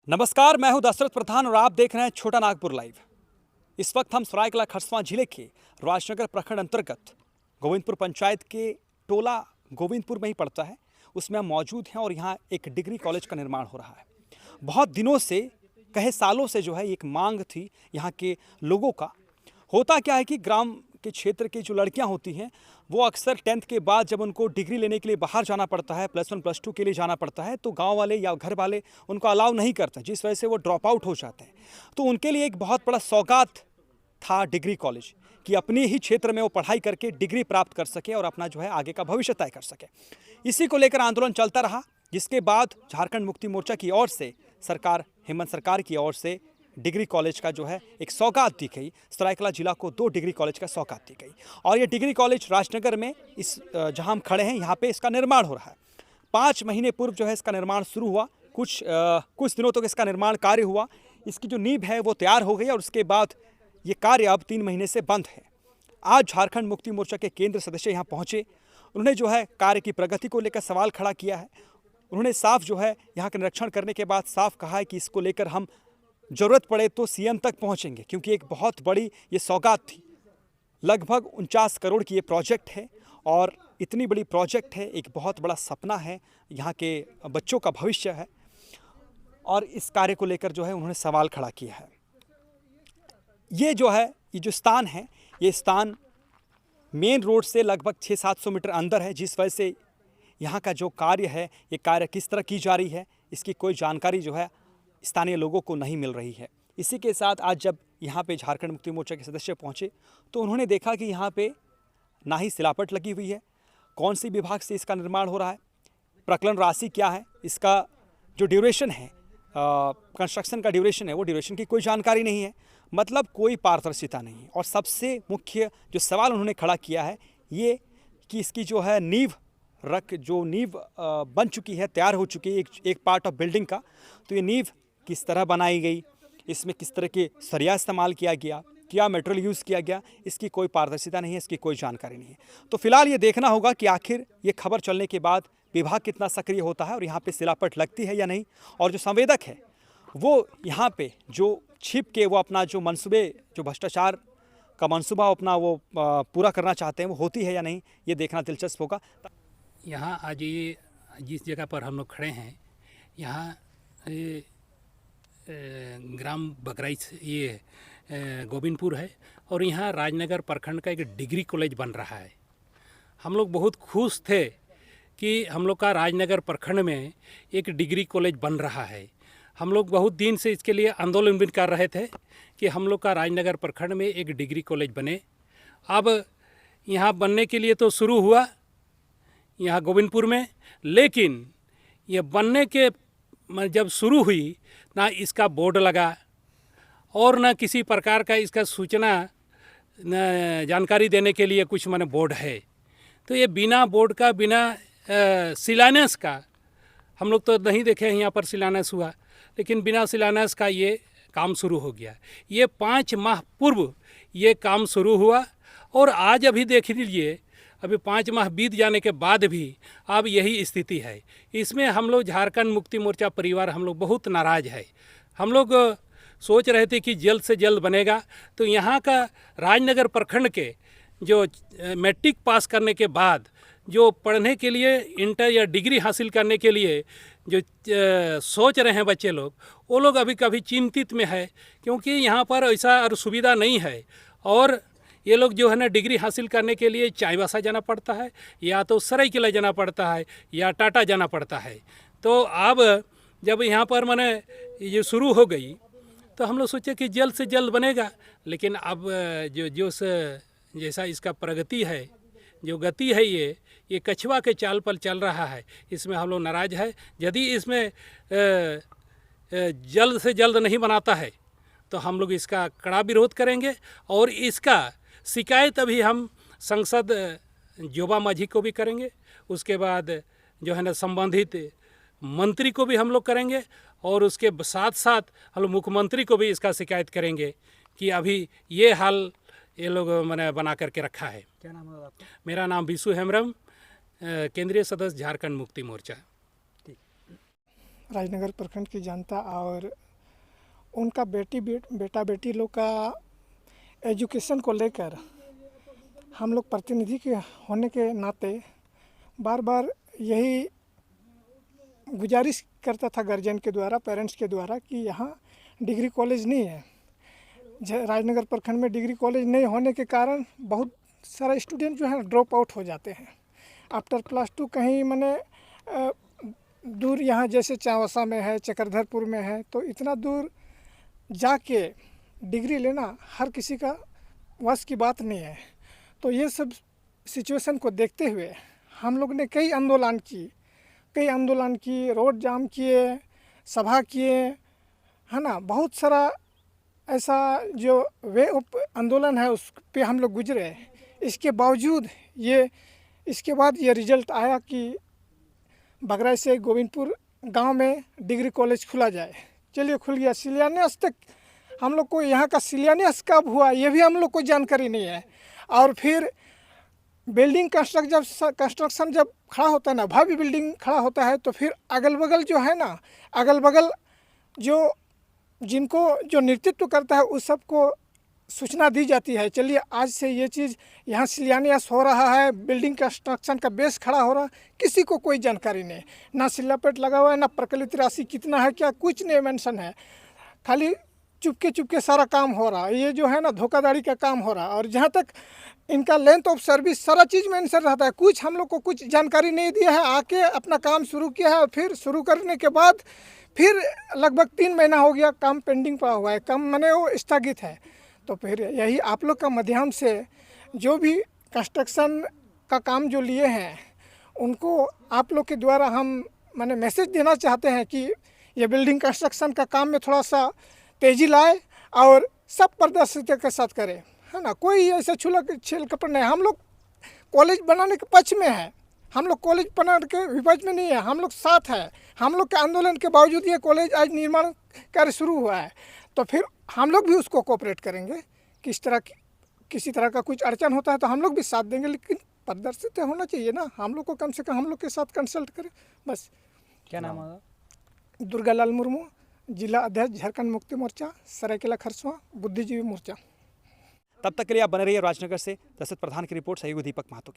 नमस्कार, मैं हूं दशरथ प्रधान और आप देख रहे हैं छोटा नागपुर लाइव। इस वक्त हम सरायकला खरसावां जिले के राजनगर प्रखंड अंतर्गत गोविंदपुर पंचायत के टोला गोविंदपुर में ही पड़ता है, उसमें हम मौजूद हैं और यहाँ एक डिग्री कॉलेज का निर्माण हो रहा है। बहुत दिनों से, कई सालों से जो है एक मांग थी यहाँ के लोगों का। होता क्या है कि ग्राम के क्षेत्र की जो लड़कियां होती हैं वो अक्सर 10th के बाद जब उनको डिग्री लेने के लिए बाहर जाना पड़ता है, +1 +2 के लिए जाना पड़ता है, तो गांव वाले या घर वाले उनको अलाउ नहीं करते, जिस वजह से वो ड्रॉप आउट हो जाते हैं। तो उनके लिए एक बहुत बड़ा सौगात था डिग्री कॉलेज कि अपने ही क्षेत्र में वो पढ़ाई करके डिग्री प्राप्त कर सके और अपना जो है आगे का भविष्य तय कर सके। इसी को लेकर आंदोलन चलता रहा, जिसके बाद झारखंड मुक्ति मोर्चा की ओर से हेमंत सरकार की ओर से डिग्री कॉलेज का जो है एक सौगात दी गई। सरायकला जिला को 2 डिग्री कॉलेज का सौगात दी गई और ये डिग्री कॉलेज राजनगर में इस जहां हम खड़े हैं यहाँ पे इसका निर्माण हो रहा है। 5 महीने पूर्व जो है इसका निर्माण शुरू हुआ, कुछ दिनों तक इसका निर्माण कार्य हुआ। इसकी जो नींव है वो तैयार हो गई और उसके बाद ये कार्य अब 3 महीने से बंद है। आज झारखंड मुक्ति मोर्चा के केंद्र सदस्य यहाँ पहुँचे, उन्होंने जो है कार्य की प्रगति को लेकर सवाल खड़ा किया है। उन्होंने साफ जो है यहाँ का निरीक्षण करने के बाद साफ कहा है कि इसको लेकर हम ज़रूरत पड़े तो सीएम तक पहुंचेंगे, क्योंकि एक बहुत बड़ी ये सौगात थी। लगभग 49 करोड़ की ये प्रोजेक्ट है और इतनी बड़ी प्रोजेक्ट है, एक बहुत बड़ा सपना है, यहाँ के बच्चों का भविष्य है और इस कार्य को लेकर जो है उन्होंने सवाल खड़ा किया है। ये जो स्थान है, ये स्थान मेन रोड से लगभग 600-700 मीटर अंदर है, जिस वजह से यहाँ का जो कार्य है, ये कार्य किस तरह की जा रही है, इसकी कोई जानकारी जो है स्थानीय लोगों को नहीं मिल रही है। इसी के साथ आज जब यहाँ पे झारखंड मुक्ति मोर्चा के सदस्य पहुँचे तो उन्होंने देखा कि यहाँ पे ना ही सिलापट लगी हुई है, कौन सी विभाग से इसका निर्माण हो रहा है, प्रकलन राशि क्या है, इसका जो ड्यूरेशन है, कंस्ट्रक्शन का ड्यूरेशन है, वो ड्यूरेशन की कोई जानकारी नहीं है, मतलब कोई पारदर्शिता नहीं है। और सबसे मुख्य जो सवाल उन्होंने खड़ा किया है ये कि इसकी जो है नींव बन चुकी है, तैयार हो चुकी है एक पार्ट ऑफ बिल्डिंग का, तो ये नींव किस तरह बनाई गई, इसमें किस तरह के सरिया इस्तेमाल किया गया, क्या मटेरियल यूज़ किया गया, इसकी कोई पारदर्शिता नहीं है, इसकी कोई जानकारी नहीं है। तो फिलहाल ये देखना होगा कि आखिर ये खबर चलने के बाद विभाग कितना सक्रिय होता है और यहाँ पे सिलापट लगती है या नहीं, और जो संवेदक है वो यहाँ पे जो छिप के वो अपना जो भ्रष्टाचार का मनसूबा अपना वो पूरा करना चाहते हैं, वो होती है या नहीं, ये देखना दिलचस्प होगा। यहाँ आज ये जिस जगह पर हम लोग खड़े हैं, यहाँ ग्राम बकराइच ये गोविंदपुर है और यहाँ राजनगर प्रखंड का एक डिग्री कॉलेज बन रहा है। हम लोग बहुत खुश थे कि हम लोग का राजनगर प्रखंड में एक डिग्री कॉलेज बन रहा है। हम लोग बहुत दिन से इसके लिए आंदोलन भी कर रहे थे कि हम लोग का राजनगर प्रखंड में एक डिग्री कॉलेज बने। अब यहाँ बनने के लिए तो शुरू हुआ यहाँ गोविंदपुर में, लेकिन ये बनने के जब शुरू हुई ना इसका बोर्ड लगा और ना किसी प्रकार का इसका सूचना जानकारी देने के लिए कुछ माने बोर्ड है। तो ये बिना बोर्ड का, बिना शिलान्यास का, हम लोग तो नहीं देखे यहाँ पर शिलान्यास हुआ, लेकिन बिना शिलान्यास का ये काम शुरू हो गया। ये 5 माह पूर्व ये काम शुरू हुआ और आज अभी देख लीजिए, अभी 5 माह बीत जाने के बाद भी अब यही स्थिति है। इसमें हम लोग झारखंड मुक्ति मोर्चा परिवार हम लोग बहुत नाराज़ है। हम लोग सोच रहे थे कि जल्द से जल्द बनेगा। तो यहाँ का राजनगर प्रखंड के जो मैट्रिक पास करने के बाद जो पढ़ने के लिए इंटर या डिग्री हासिल करने के लिए जो सोच रहे हैं बच्चे लोग, वो लोग अभी कभी चिंतित में है, क्योंकि यहाँ पर ऐसा सुविधा नहीं है। और ये लोग जो है ना डिग्री हासिल करने के लिए चाईबासा जाना पड़ता है, या तो सरायकेला जाना पड़ता है, या टाटा जाना पड़ता है। तो अब जब यहाँ पर मैंने ये शुरू हो गई तो हम लोग सोचे कि जल्द से जल्द बनेगा, लेकिन अब जैसा इसका प्रगति है, जो गति है, ये कछुआ के चाल पर चल रहा है। इसमें हम लोग नाराज़ है। यदि इसमें जल्द से जल्द नहीं बनाता है तो हम लोग इसका कड़ा विरोध करेंगे और इसका शिकायत अभी हम संसद जोबा माझी को भी करेंगे, उसके बाद जो है ना संबंधित मंत्री को भी हम लोग करेंगे और उसके साथ साथ हम लोग मुख्यमंत्री को भी इसका शिकायत करेंगे कि अभी ये हाल ये लोग मैंने बना करके रखा है। क्या नाम है आपका? मेरा नाम विशु हेम्ब्रम, केंद्रीय सदस्य झारखंड मुक्ति मोर्चा। राजनगर प्रखंड की जनता और उनका बेटा बेटी लोग का एजुकेशन को लेकर हम लोग प्रतिनिधि के होने के नाते बार बार यही गुजारिश करता था गार्जियन के द्वारा, पेरेंट्स के द्वारा, कि यहाँ डिग्री कॉलेज नहीं है। राजनगर प्रखंड में डिग्री कॉलेज नहीं होने के कारण बहुत सारा स्टूडेंट जो है ड्रॉप आउट हो जाते हैं आफ्टर +2। कहीं मैंने दूर यहाँ जैसे चावसा में है, चक्रधरपुर में है, तो इतना दूर जाके डिग्री लेना हर किसी का वश की बात नहीं है। तो ये सब सिचुएशन को देखते हुए हम लोग ने कई आंदोलन की, रोड जाम किए, सभा किए, है ना। बहुत सारा ऐसा जो वे आंदोलन है उस पे हम लोग गुजरे। इसके बावजूद इसके बाद ये रिजल्ट आया कि बगराइच से गोविंदपुर गांव में डिग्री कॉलेज खुला जाए। चलिए खुल गया। शिलान्यास तक हम लोग को यहाँ का शिलान्यास कब हुआ ये भी हम लोग को जानकारी नहीं है। और फिर बिल्डिंग कंस्ट्रक्शन जब खड़ा होता है ना, भव्य बिल्डिंग खड़ा होता है, तो फिर अगल बगल जो है ना, अगल बगल जिनको जो नेतृत्व करता है उस सबको सूचना दी जाती है, चलिए आज से ये चीज़ यहाँ शिलान्यास हो रहा है, बिल्डिंग कंस्ट्रक्शन का बेस खड़ा हो रहा है। किसी को कोई जानकारी नहीं, ना शिलापट लगा हुआ है, ना प्रकलित राशि कितना है, क्या कुछ नहीं मेंशन है। खाली चुपके सारा काम हो रहा है। ये जो है ना धोखाधड़ी का काम हो रहा है। और जहाँ तक इनका लेंथ ऑफ सर्विस सारा चीज़ मेंशन रहता है, कुछ हम लोग को कुछ जानकारी नहीं दिया है। आके अपना काम शुरू किया है और फिर शुरू करने के बाद फिर लगभग 3 महीना हो गया, काम पेंडिंग पड़ा हुआ है, काम माने वो स्थगित है। तो फिर यही आप लोग का माध्यम से जो भी कंस्ट्रक्शन का काम जो लिए हैं उनको आप लोग के द्वारा हम माने मैसेज देना चाहते हैं कि ये बिल्डिंग कंस्ट्रक्शन का काम में थोड़ा सा तेज़ी लाए और सब पारदर्शिता के साथ करें, है ना। कोई ऐसा छील कपड़ नहीं। हम लोग कॉलेज बनाने के पक्ष में है, हम लोग कॉलेज बनाने के विपक्ष में नहीं है, हम लोग साथ है। हम लोग के आंदोलन के बावजूद ये कॉलेज आज निर्माण कार्य शुरू हुआ है, तो फिर हम लोग भी उसको कोऑपरेट करेंगे। किसी तरह का कुछ अड़चन होता है तो हम लोग भी साथ देंगे, लेकिन पारदर्शिता होना चाहिए ना। हम लोग को कम से कम हम लोग के साथ कंसल्ट करें बस। क्या नाम है? दुर्गालाल मुर्मू, जिला अध्यक्ष झारखंड मुक्ति मोर्चा, सरायकेला खरसवां बुद्धिजीवी मोर्चा। तब तक के लिए आप बने रहिए राजनगर से। दशरथ प्रधान की रिपोर्ट, सहयोगी दीपक महतो के